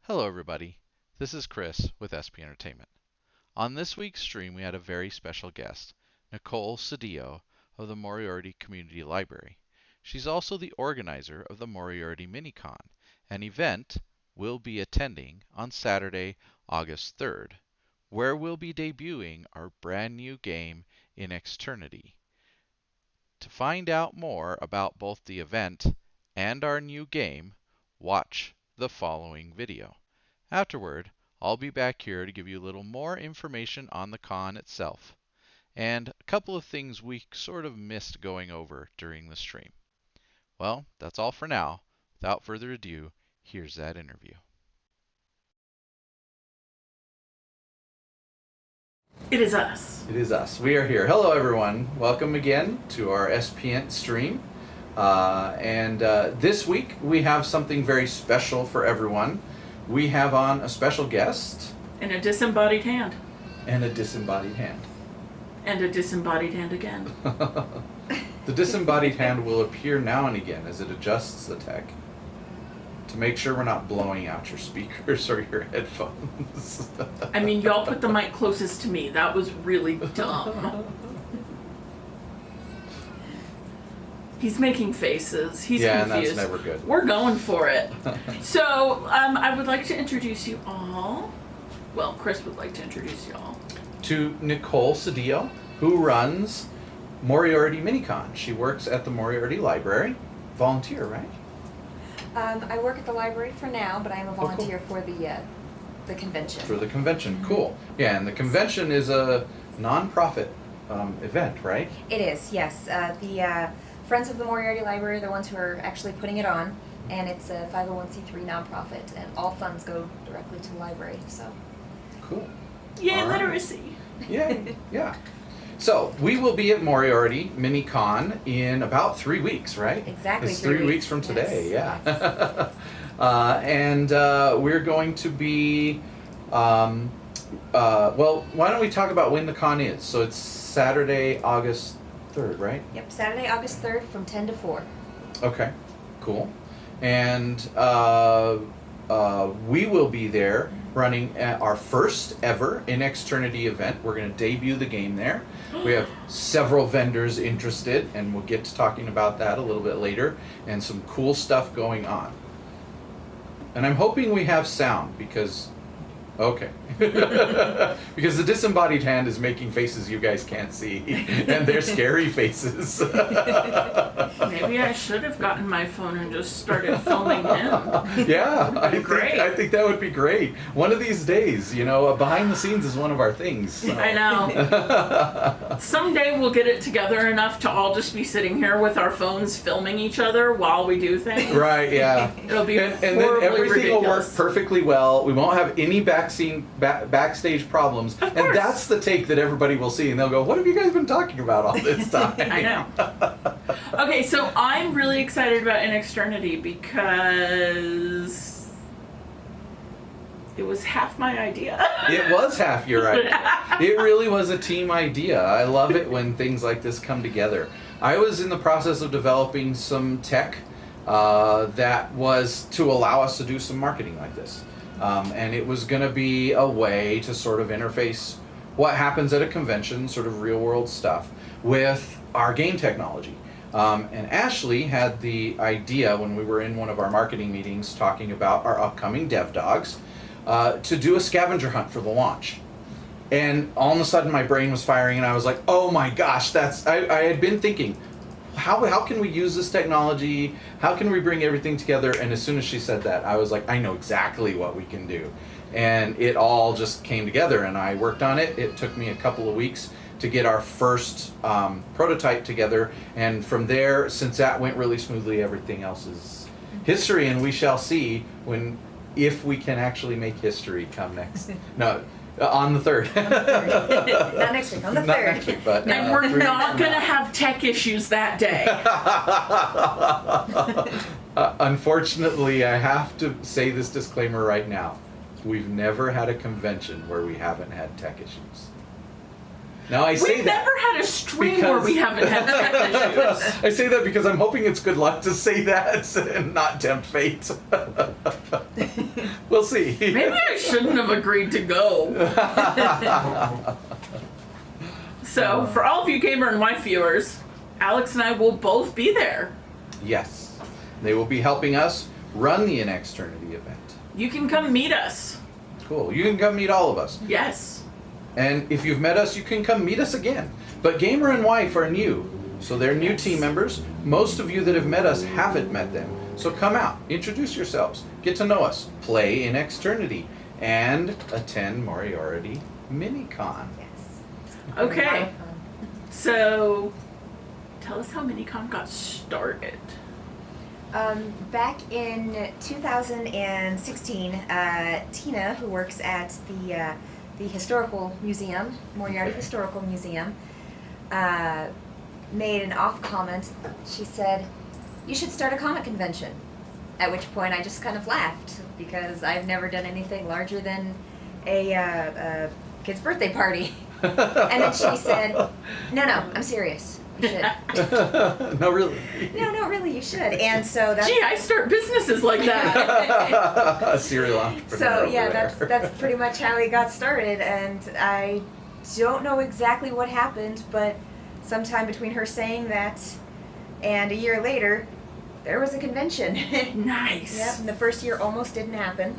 Hello everybody, this is Chris with SP Entertainment. On this week's stream we had a very special guest, Nicole Sedillo of the Moriarty Community Library. She's also the organizer of the Moriarty Mini Con, an event we'll be attending on Saturday, August 3rd, where we'll be debuting our brand new game, InExternity. To find out more about both the event and our new game, watch the following video. Afterward, I'll be back here to give you a little more information on the con itself, and a couple of things we sort of missed going over during the stream. Well, that's all for now. Without further ado, here's that interview. It is us. It is us. We are here. Hello, everyone. Welcome again to our SPN stream. This week we have something very special for everyone. We have on a special guest. And a disembodied hand. And a disembodied hand. And a disembodied hand again. The disembodied hand will appear now and again as it adjusts the tech to make sure we're not blowing out your speakers or your headphones. I mean, y'all put the mic closest to me. That was really dumb. He's making faces. He's confused. And that's never good. We're going for it. So, I would like to introduce you all. Well, Chris would like to introduce you all. To Nicole Sedillo, who runs Moriarty Mini Con. She works at the Moriarty Library. Volunteer, right? I work at the library for now, but I am a volunteer for the convention. For the convention, cool. Yeah, and the convention is a non-profit event, right? It is, yes. The Friends of the Moriarty Library are the ones who are actually putting it on, and it's a 501c3 nonprofit, and all funds go directly to the library. So. Cool. Yay, All right. literacy. Yeah. So we will be at Moriarty Mini Con in about 3 weeks, right? Exactly. It's 3 weeks from today. Yes. Yeah. We're going to be. Well, why don't we talk about when the con is? So it's Saturday, August 3rd, right? Yep, Saturday, August 3rd from 10 to 4. Okay, cool. And we will be there running our first ever InExternity event. We're going to debut the game there. We have several vendors interested, and we'll get to talking about that a little bit later, and some cool stuff going on. And I'm hoping we have sound because... Okay. Because the disembodied hand is making faces you guys can't see, and they're scary faces. Maybe I should have gotten my phone and just started filming him. Yeah, I think that would be great. One of these days, behind the scenes is one of our things. So. I know. Someday we'll get it together enough to all just be sitting here with our phones filming each other while we do things. Right, yeah. It'll be and then everything ridiculous. will work perfectly well. We won't have any backstage problems. Of And course. that's the take that everybody will see, and they'll go, what have you guys been talking about all this time? I know. Okay, so I'm really excited about InExternity because it was half my idea. It was half your idea. It really was a team idea. I love it when things like this come together. I was in the process of developing some tech that was to allow us to do some marketing like this. And it was going to be a way to sort of interface what happens at a convention, sort of real world stuff, with our game technology. And Ashley had the idea when we were in one of our marketing meetings talking about our upcoming dev dogs to do a scavenger hunt for the launch. And all of a sudden my brain was firing and I was like, oh my gosh, I had been thinking, how can we use this technology? How can we bring everything together? And as soon as she said that, I was like, I know exactly what we can do. And it all just came together, and I worked on it. It took me a couple of weeks to get our first prototype together. And from there, since that went really smoothly, everything else is history, and we shall see if we can actually make history come next. No. On the 3rd. Not next week, on the 3rd. Not next week, but And we're 3 not going to have tech issues that day. Unfortunately, I have to say this disclaimer right now. We've never had a convention where we haven't had tech issues. Now I say We've that. never had a stream because- where we haven't had tech issues. I say that because I'm hoping it's good luck to say that and not tempt fate. We'll see. Maybe I shouldn't have agreed to go. So, for all of you Gamer and Wife viewers, Alex and I will both be there. Yes. They will be helping us run the InExternity event. You can come meet us. Cool. You can come meet all of us. Yes. And if you've met us, you can come meet us again. But Gamer and Wife are new. So they're new team members. Most of you that have met us haven't met them. So come out, introduce yourselves, get to know us, play InExternity, and attend Moriarty Mini Con. Yes. Okay. A lot of fun. So, tell us how Minicon got started. Back in 2016, Tina, who works at the historical museum, Moriarty Okay. Historical Museum, made an off comment. She said, "You should start a comic convention." At which point I just kind of laughed because I've never done anything larger than a kid's birthday party. And then she said, "No, I'm serious. You should." No, really. No, really, you should. And so that's Gee, I start businesses like that. A serial entrepreneur. so over yeah, there. that's pretty much how he got started. And I don't know exactly what happened, but sometime between her saying that and a year later, there was a convention. Nice. Yep, and the first year almost didn't happen.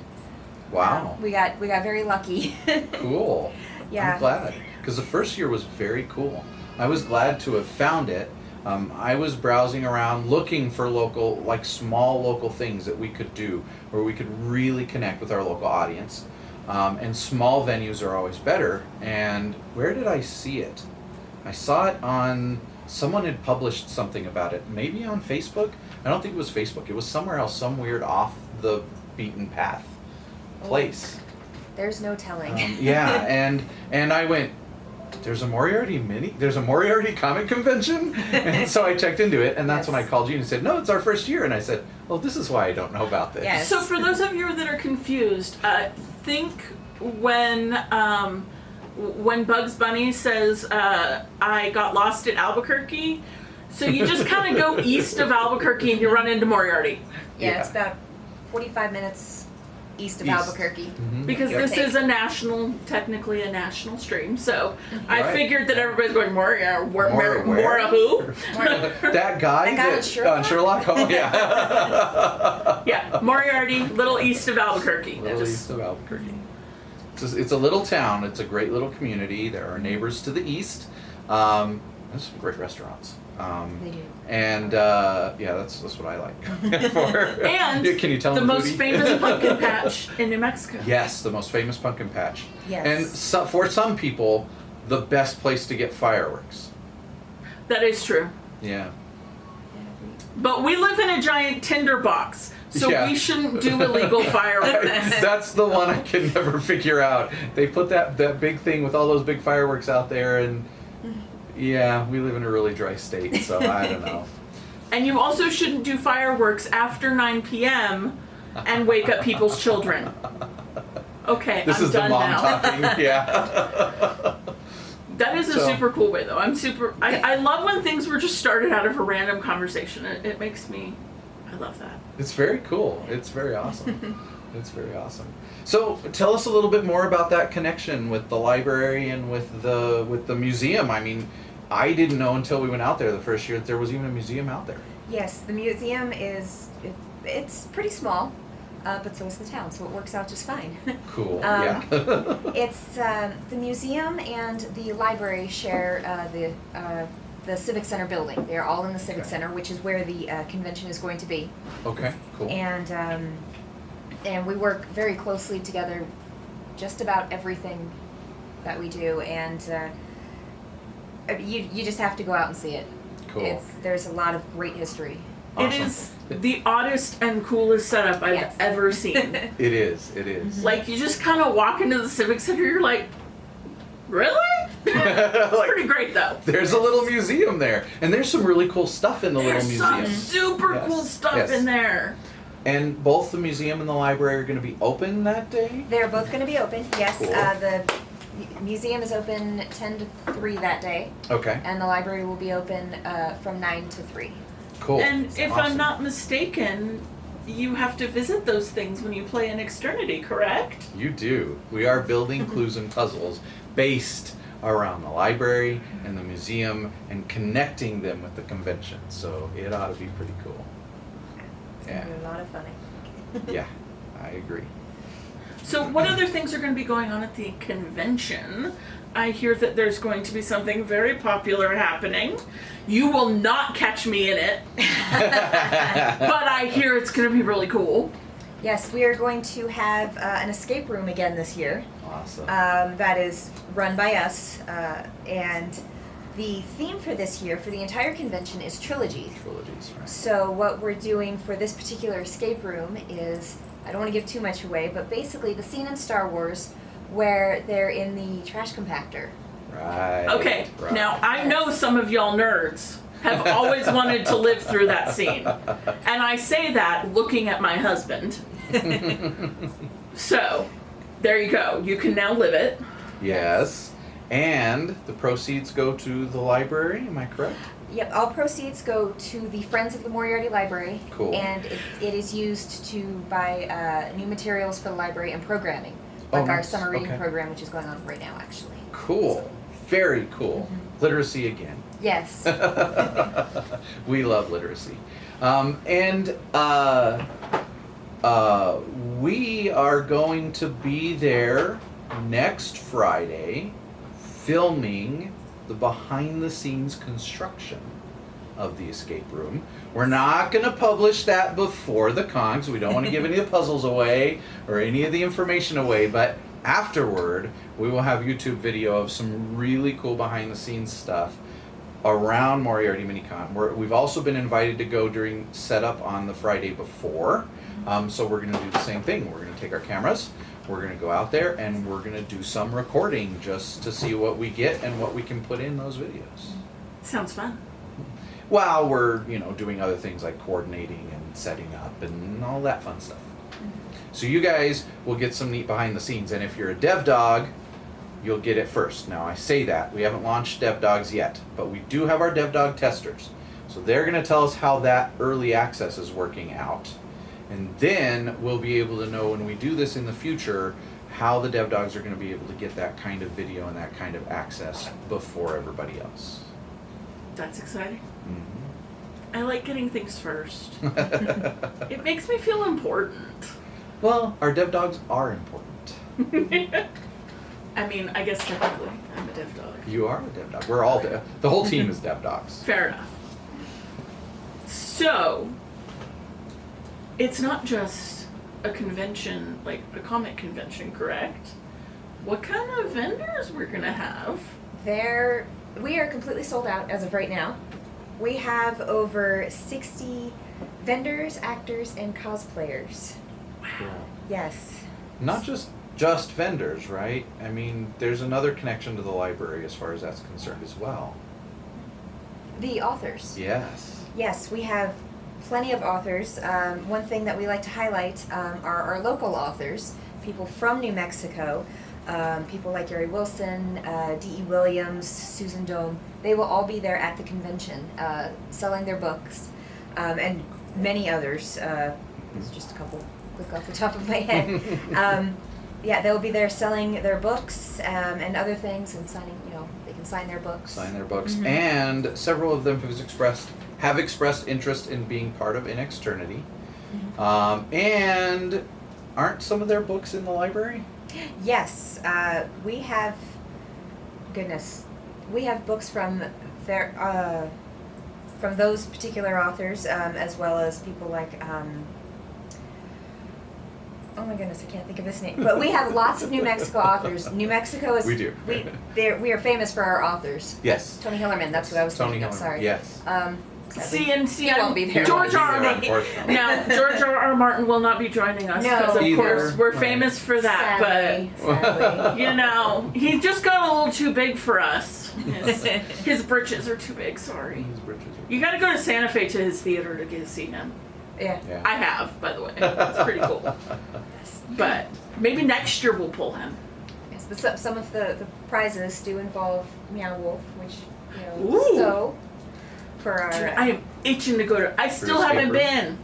Wow. We got very lucky. Cool. Yeah. I'm glad. Because the first year was very cool. I was glad to have found it. I was browsing around looking for local, like small local things that we could do where we could really connect with our local audience. And small venues are always better. And where did I see it? I saw it on, someone had published something about it. Maybe on Facebook? I don't think it was Facebook. It was somewhere else, some weird off the beaten path place. There's no telling. Yeah, and I went, there's a Moriarty comic convention? And so I checked into it, and that's when I Yes. called you and said, no, it's our first year. And I said, well, this is why I don't know about this. Yes. So for those of you that are confused, think when Bugs Bunny says, I got lost at Albuquerque. So you just kind of go east of Albuquerque and you run into Moriarty. Yeah, it's Yeah. about 45 minutes east of East. Albuquerque. Mhm. Because Yep. this is technically a national stream. So I Right. figured that everybody's going, Mora Where? who? That guy That guy on Sherlock? on Sherlock? Oh, yeah. Yeah, Moriarty, little east of Albuquerque. Little east of Albuquerque. It's a little town. It's a great little community. There are neighbors to the east. There's some great restaurants. They do. And yeah, that's what I like. And Can you tell the them most foodie? famous pumpkin patch in New Mexico. Yes, the most famous pumpkin patch. Yes. And so, for some people, the best place to get fireworks. That is true. Yeah. But we live in a giant tinderbox, so Yeah. we shouldn't do illegal fireworks. That's the one I can never figure out. They put that big thing with all those big fireworks out there, and yeah, we live in a really dry state, so I don't know. And you also shouldn't do fireworks after 9 p.m. and wake up people's children. Okay, This I'm is the done mom now. talking. Yeah. That is a So- super cool way, though. I love when things were just started out of a random conversation. It makes me, I love that. It's very cool. It's very awesome. It's very awesome. So tell us a little bit more about that connection with the library and with the museum. I mean, I didn't know until we went out there the first year that there was even a museum out there. Yes, the museum it's pretty small, but so is the town, so it works out just fine. Cool. Um, Yeah. It's the museum and the library share the Civic Center building. They're all in the Civic Okay. Center, which is where the convention is going to be. Okay. Cool. And we work very closely together, just about everything that we do. And you just have to go out and see it. Cool. There's a lot of great history. Awesome. It is the oddest and coolest setup I've Yes. ever seen. It is. It is. Like, you just kind of walk into the Civic Center, you're like, really? It's Like, pretty great, though. there's a little museum there, and there's some really cool stuff in the There's little some museum. super Yes. cool stuff Yes. in there. And both the museum and the library are going to be open that day. They're both going to be open. Yes, Cool. museum is open 10 to 3 that day, Okay. and the library will be open from 9 to 3. Cool. And if I'm Awesome. not mistaken, you have to visit those things when you play InExternity, correct? You do. We are building clues and puzzles based around the library and the museum and connecting them with the convention. So it ought to be pretty cool. It's Yeah. gonna be a lot of fun. I think. Yeah, I agree. So what other things are going to be going on at the convention? I hear that there's going to be something very popular happening. You will not catch me in it, but I hear it's going to be really cool. Yes, we are going to have an escape room again this year. Awesome. That is run by us, and the theme for this year, for the entire convention, is trilogy. Trilogies, right? So what we're doing for this particular escape room is, I don't want to give too much away, but basically the scene in Star Wars where they're in the trash compactor. Right. Okay, right. now I know some of y'all nerds have always wanted to live through that scene. And I say that looking at my husband. So, there you go. You can now live it. Yes. And the proceeds go to the library, am I correct? Yep, all proceeds go to the Friends of the Moriarty Library. Cool. And it is used to buy new materials for the library and programming. Oh, Like our nice. summer reading Okay. program, which is going on right now, actually. Cool. Very cool. Literacy again. Yes. We love literacy. We are going to be there next Friday filming the behind the scenes construction of the escape room. We're not going to publish that before the con because we don't want to give any of the puzzles away or any of the information away, but afterward we will have YouTube video of some really cool behind the scenes stuff around Moriarty Mini Con. We've also been invited to go during setup on the Friday before, so we're going to do the same thing. We're going to take our cameras, we're going to go out there, and we're going to do some recording just to see what we get and what we can put in those videos. Sounds fun. While we're, doing other things like coordinating and setting up and all that fun stuff. So you guys will get some neat behind the scenes, and if you're a dev dog, you'll get it first. Now I say that, we haven't launched dev dogs yet, but we do have our dev dog testers. So they're going to tell us how that early access is working out. And then we'll be able to know when we do this in the future how the dev dogs are going to be able to get that kind of video and that kind of access before everybody else. That's exciting. Mhm. I like getting things first. It makes me feel important. Well, our dev dogs are important. I mean, I guess technically I'm a dev dog. You are a dev dog. We're all dev. The whole team is dev dogs. Fair enough. So, it's not just a convention, like a comic convention, correct? What kind of vendors we're gonna have? We are completely sold out as of right now. We have over 60 vendors, actors, and cosplayers. Cool. Yes. Not just vendors, right? I mean, there's another connection to the library as far as that's concerned as well. The authors. Yes. Yes, we have plenty of authors. One thing that we like to highlight are our local authors, people from New Mexico, people like Gary Wilson, D.E. Williams, Susan Dome. They will all be there at the convention selling their books, and many others. There's just a couple quick off the top of my head. Yeah, they'll be there selling their books and other things and signing, they can sign their books. Sign their books. Mhm. And several of them have expressed interest in being part of InExternity. And aren't some of their books in the library? Yes, we have books from those particular authors, as well as people like, oh my goodness, I can't think of his name. But we have lots of New Mexico authors. New Mexico is... We do. We are famous for our authors. Yes. Tony Hillerman, that's what I was Tony thinking of, Hillerman, sorry. yes. See, He won't be there. George R. R. Martin. Unfortunately. Now, George R. R. Martin will not be joining us No. because, of Either. course, we're Right. famous for that. Sadly. But he just got a little too big for us. His britches are too big. Sorry. His britches are- You got to go to Santa Fe to his theater to get to see him. Yeah. Yeah. I have, by the way. It's pretty cool. But maybe next year we'll pull him. Yes. But some of the prizes do involve Meow Wolf, which, Ooh. so for our... Dude, I am itching to go to. I still escape haven't room.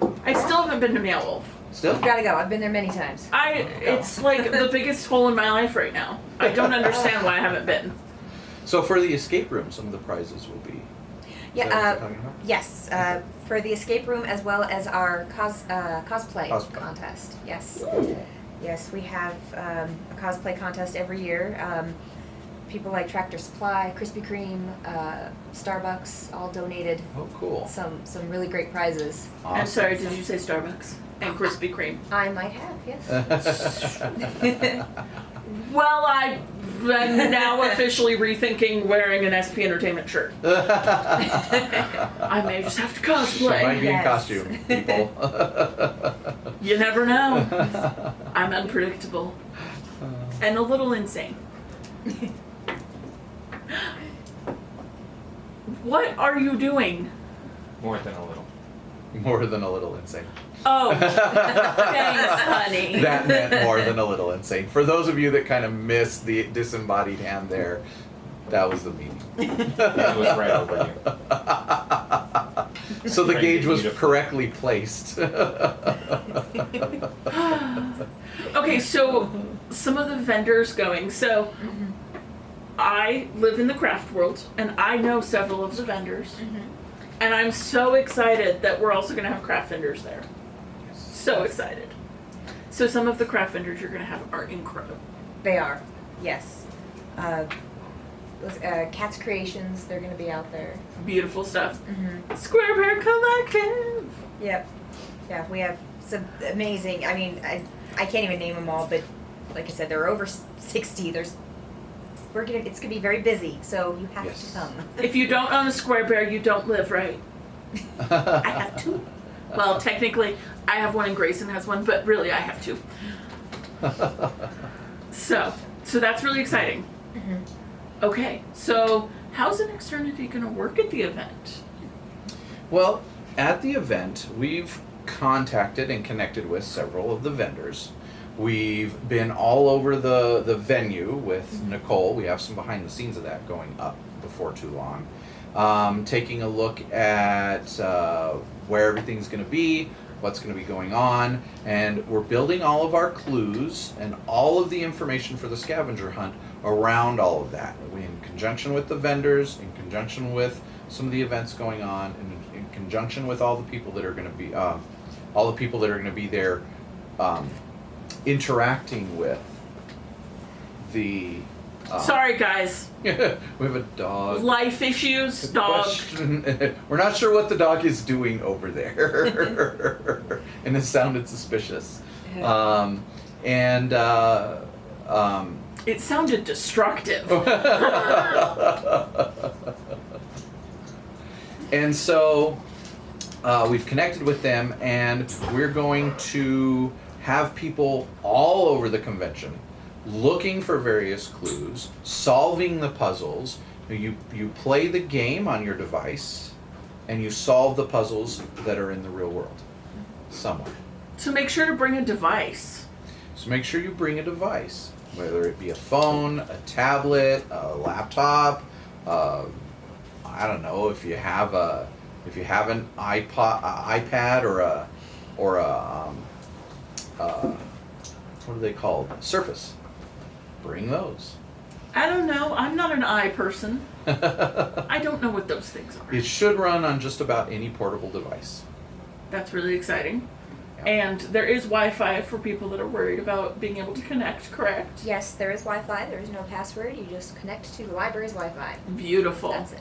been. I still haven't been to Meow Wolf. Still? You've got to go. I've been there many times. It's like the biggest hole in my life right now. I don't understand why I haven't been. So for the escape room, some of the prizes will be. Yeah. Is that what you're talking about? Yes. For the escape room as well as our cosplay contest. Yes. Ooh. Yes, we have a cosplay contest every year. People like Tractor Supply, Krispy Kreme, Starbucks all donated Oh, cool. some really great prizes. Awesome. I'm sorry, did you say Starbucks and Krispy Kreme? I might have, yes. Well, I'm now officially rethinking wearing an SP Entertainment shirt. I may just have to She might cosplay. be in Yes. costume, people. You never know. I'm unpredictable and a little insane. What are you doing? More than a little. More than a little insane. Oh, thanks, honey. That meant more than a little insane. For those of you that kind of missed the disembodied hand there, that was the meaning. It was right over you. So the Framed gauge it was beautifully. correctly placed. Okay, so some of the vendors going. So I live in the craft world, and I know several of the vendors. And I'm so excited that we're also going to have craft vendors there. So excited. So some of the craft vendors you're going to have are incredible. They are, yes. Cat's Creations, they're going to be out there. Beautiful stuff. Square Bear Collective. Yep. Yeah, we have some amazing, I mean, I can't even name them all, but like I said, there are over 60. It's going to be very busy, so you have Yes. to come. If you don't own a Square Bear, you don't live right. I have two. Well, technically, I have one and Grayson has one, but really I have two. So that's really exciting. Okay, so how's InExternity going to work at the event? Well, at the event, we've contacted and connected with several of the vendors. We've been all over the venue with Nicole. We have some behind the scenes of that going up before too long. Taking a look at where everything's going to be, what's going to be going on, and we're building all of our clues and all of the information for the scavenger hunt around all of that. In conjunction with the vendors, in conjunction with some of the events going on, and in conjunction with all the people that are going to be, there, interacting with the. Sorry, guys. We have a dog. Life issues, The dog. question- We're not sure what the dog is doing over there, and it sounded suspicious. It sounded destructive. And so we've connected with them, and we're going to have people all over the convention looking for various clues, solving the puzzles. You play the game on your device, and you solve the puzzles that are in the real world somewhere. So make sure to bring a device. So make sure you bring a device, whether it be a phone, a tablet, a laptop. I don't know if you have an iPad or a what are they called? Surface. Bring those. I don't know. I'm not an eye person. I don't know what those things are. It should run on just about any portable device. That's really exciting. Yeah. And there is Wi-Fi for people that are worried about being able to connect, correct? Yes, there is Wi-Fi. There is no password. You just connect to the library's Wi-Fi. Beautiful. That's it.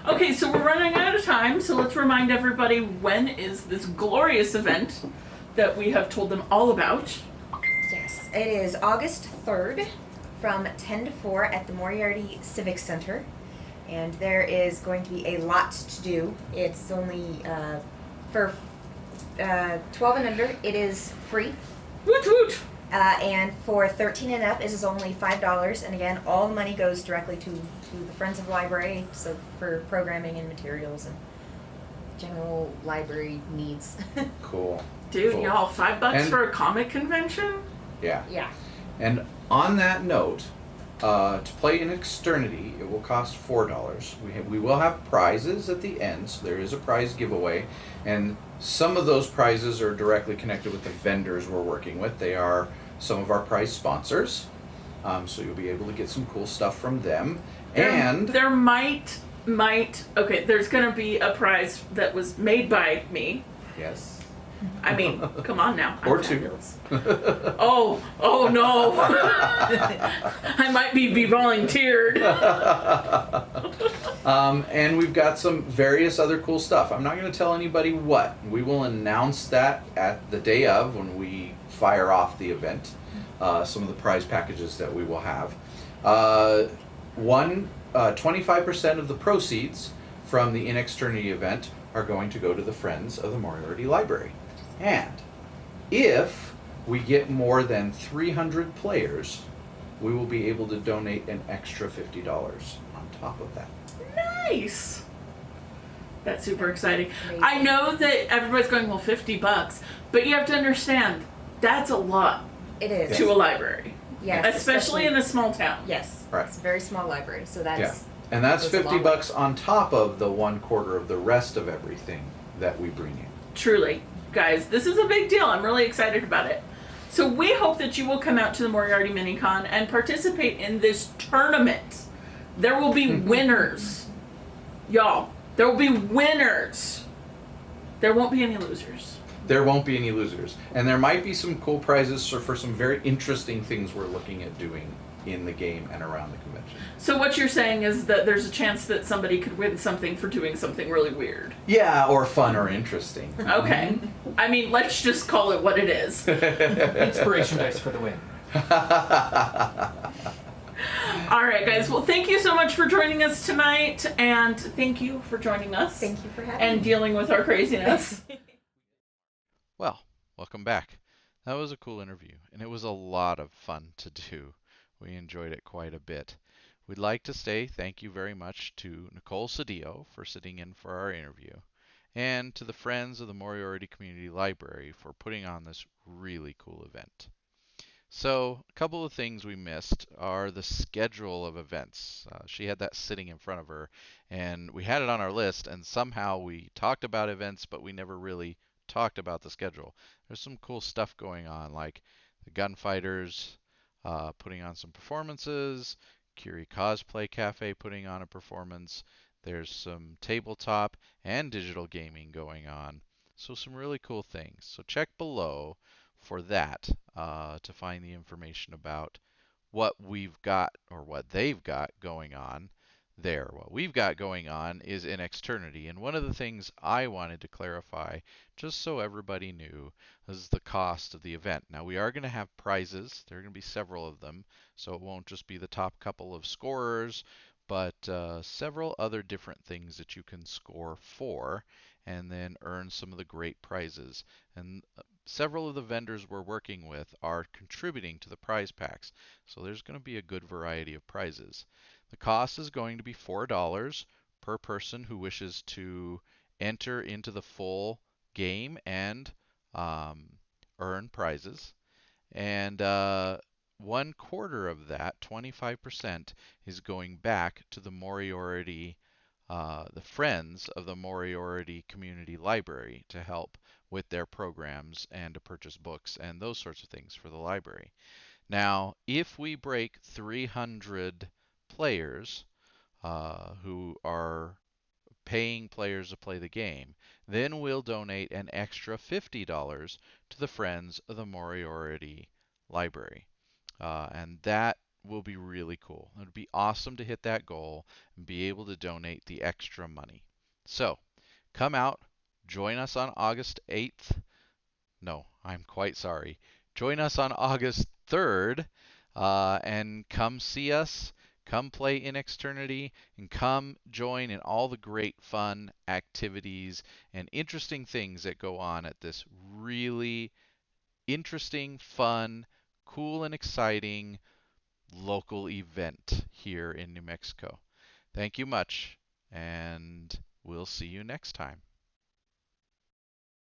Okay, so we're running out of time, so let's remind everybody when is this glorious event that we have told them all about. Yes, it is August 3rd from 10 to 4 at the Moriarty Civic Center. And there is going to be a lot to do. It's only for 12 and under, it is free. Woot woot! And for 13 and up, it is only $5. And again, all the money goes directly to the Friends of the Library, so for programming and materials and general library needs. Cool. Dude, Cool. y'all, $5 And- for a comic convention? Yeah. Yeah. And On that note, to play InExternity, it will cost $4. We will have prizes at the end, so there is a prize giveaway, and some of those prizes are directly connected with the vendors we're working with. They are some of our prize sponsors, so you'll be able to get some cool stuff from them. And there might okay, there's gonna be a prize that was made by me. yes. I mean, come on now. I'm Or two. fabulous. Oh no. I might be volunteered. And we've got some various other cool stuff. I'm not going to tell anybody what. We will announce that at the day of when we fire off the event. Some of the prize packages that we will have. 25% of the proceeds from the InExternity event are going to go to the Friends of the Moriarty Library. And if we get more than 300 players, we will be able to donate an extra $50 on top of that. Nice. That's super exciting. Amazing. I know that everybody's going, well, $50, but you have to understand that's a lot It is. to a library. Yes. Especially in a small town. Yes. Right. It's a very small library, so that's. Yeah. And that's goes a long $50 on top of the 1/4 of the rest of everything that we bring in. Truly, guys, this is a big deal. I'm really excited about it. So we hope that you will come out to the Moriarty Mini Con and participate in this tournament. There will be winners. Y'all, there will be winners. There won't be any losers. There won't be any losers. And there might be some cool prizes for some very interesting things we're looking at doing in the game and around the convention. So what you're saying is that there's a chance that somebody could win something for doing something really weird. Yeah, or fun or interesting. Okay. I mean, let's just call it what it is. Inspiration dice for the win. All right, guys. Well, thank you so much for joining us tonight, and thank you for joining us Thank you for having and me. dealing with our craziness. Well, welcome back. That was a cool interview, and it was a lot of fun to do. We enjoyed it quite a bit. We'd like to say thank you very much to Nicole Sedillo for sitting in for our interview, and to the Friends of the Moriarty Community Library for putting on this really cool event. So, a couple of things we missed are the schedule of events. She had that sitting in front of her, and we had it on our list, and somehow we talked about events, but we never really talked about the schedule. There's some cool stuff going on, like the Gunfighters putting on some performances, Kirei Cosplay Café putting on a performance. There's some tabletop and digital gaming going on. So some really cool things. So check below for that to find the information about what we've got or what they've got going on there. What we've got going on is InExternity, and one of the things I wanted to clarify, just so everybody knew, is the cost of the event. Now, we are going to have prizes. There are going to be several of them, so it won't just be the top couple of scorers, but several other different things that you can score for and then earn some of the great prizes. And several of the vendors we're working with are contributing to the prize packs, so there's going to be a good variety of prizes. The cost is going to be $4 per person who wishes to enter into the full game and earn prizes. And 1/4 of that, 25%, is going back to the Moriarty, the Friends of the Moriarty Community Library to help with their programs and to purchase books and those sorts of things for the library. Now, if we break 300 players who are paying players to play the game, then we'll donate an extra $50 to the Friends of the Moriarty Library. And that will be really cool. It would be awesome to hit that goal and be able to donate the extra money. So, come out, join us on August 8th. No, I'm quite sorry. Join us on August 3rd and come see us. Come play InExternity and come join in all the great fun activities and interesting things that go on at this really interesting, fun, cool, and exciting local event here in New Mexico. Thank you much, and we'll see you next time.